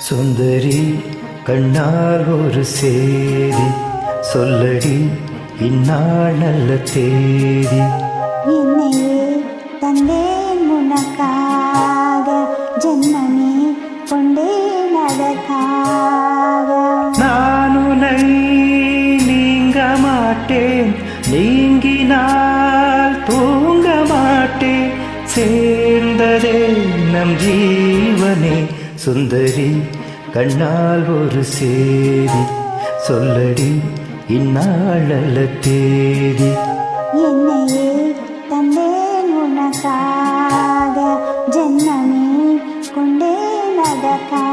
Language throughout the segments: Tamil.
சுந்தரி கண்ணால் ஒரு சேதி சொல்லடி இந்நாள் நல்ல தேதி. என்னையே தந்தேன் உனக்காக, ஜென்மமே கொண்டேன் அதற்காக. நான் உன்னை நீங்க மாட்டேன், நீங்கினால் தூங்க மாட்டேன். சேர்ந்ததே நம் ஜீவனே. சுந்தரி கண்ணால் ஒரு சேதி சொல்லடி இந்நாள் நல்ல தேதி. என்னையே தந்தேன் உனக்காக, ஜென்மமே கொண்டேன் அதற்காக.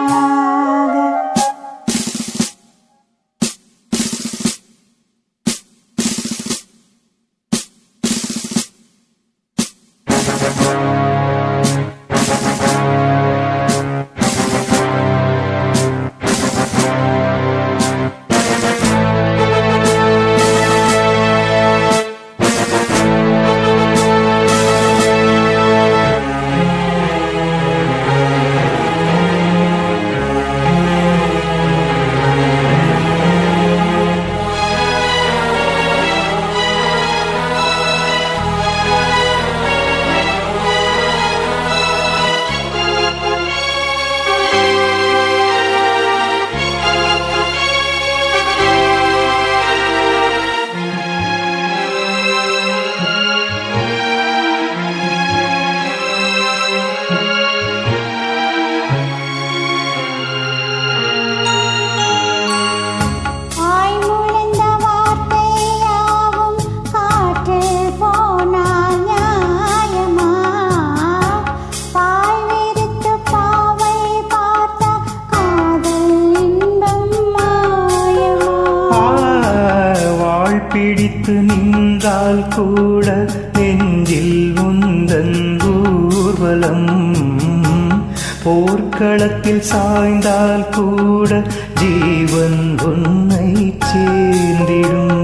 பிடித்து நின்றால் கூட நெஞ்சில் உந்தன் ஊர்வலம். போர்க்களத்தில் சாய்ந்தால் கூட ஜீவன் உன்னை சேர்ந்திடும்.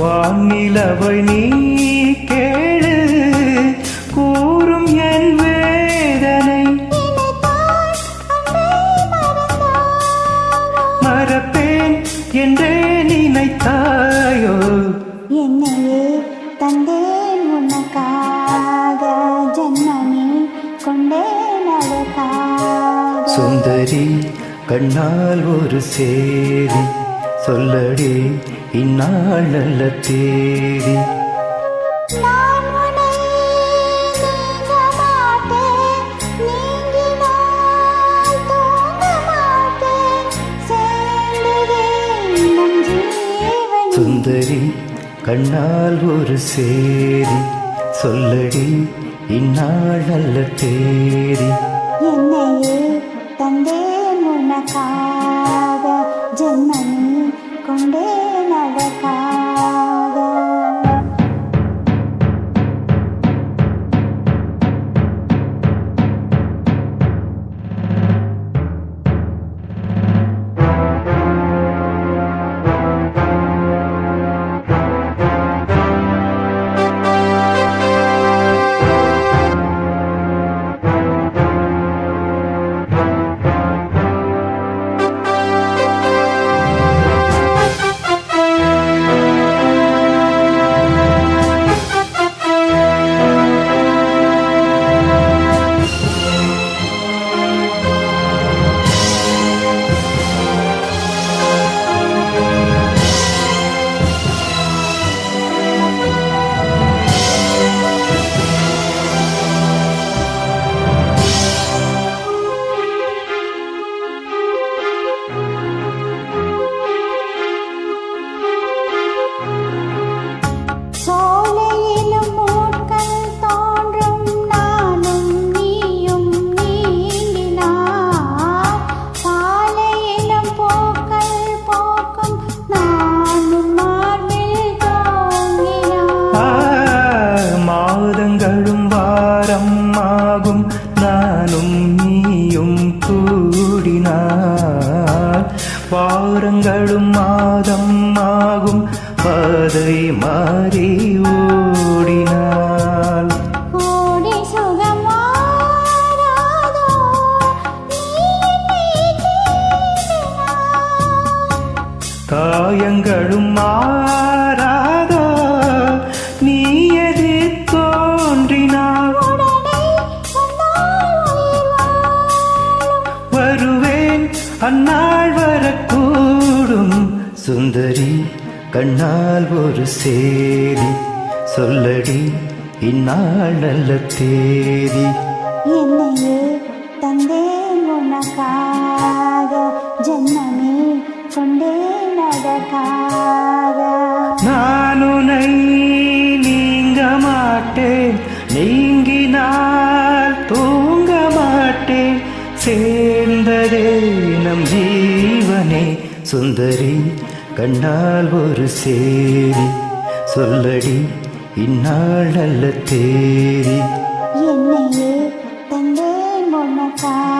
வானிலவை நீ கேளு, கூறும் என் வேதனை. மறப்பேன் என்றே நினைத்தாயோ. என்னையே தந்தேன் உனக்காக, ஜென்மமே கொண்டேன் அதற்காக. சுந்தரி கண்ணால் ஒரு சேதி சொல்லடி இந்நாள் நல்ல தேதி. நான் உன்னை நீங்க மாட்டேன், நீங்கினால் தூங்க மாட்டேன். சேர்ந்ததே நம் ஜீவனே. சுந்தரி கண்ணால் ஒரு சேதி சொல்லடி இந்நாள் நல்ல தேதி. என்னையே தந்தேன் உனக்காக, ஜென்மமே கொண்டேன் அதற்காக. பாதை மாறி ஓடினாள். கோடி சுகம் மாறாதோ, நீ என்னை தேடினாய். காயங்களும் மாறாதோ, நீ எதிர் தோன்றினாள். உடனே வந்தால் உயிர் வாழும். வருவேன் அந்நாள் வரக்கூடும். சுந்தரி கண்ணால் ஒரு சேதி சொல்லடி இந்நாள் நல்ல தேதி. என்னையே தந்தேன் உனக்காக, ஜென்மமே கொண்டேன் அதற்காக. நான் உன்னை நீங்க மாட்டேன், நீங்கினால் தூங்க மாட்டேன். சேர்ந்ததே நம் ஜீவனே. சுந்தரி கண்ணால் ஒரு சேதி சொல்லடி இந்நாள் நல்ல தேதி. என்னையே தந்தேன் உனக்காக,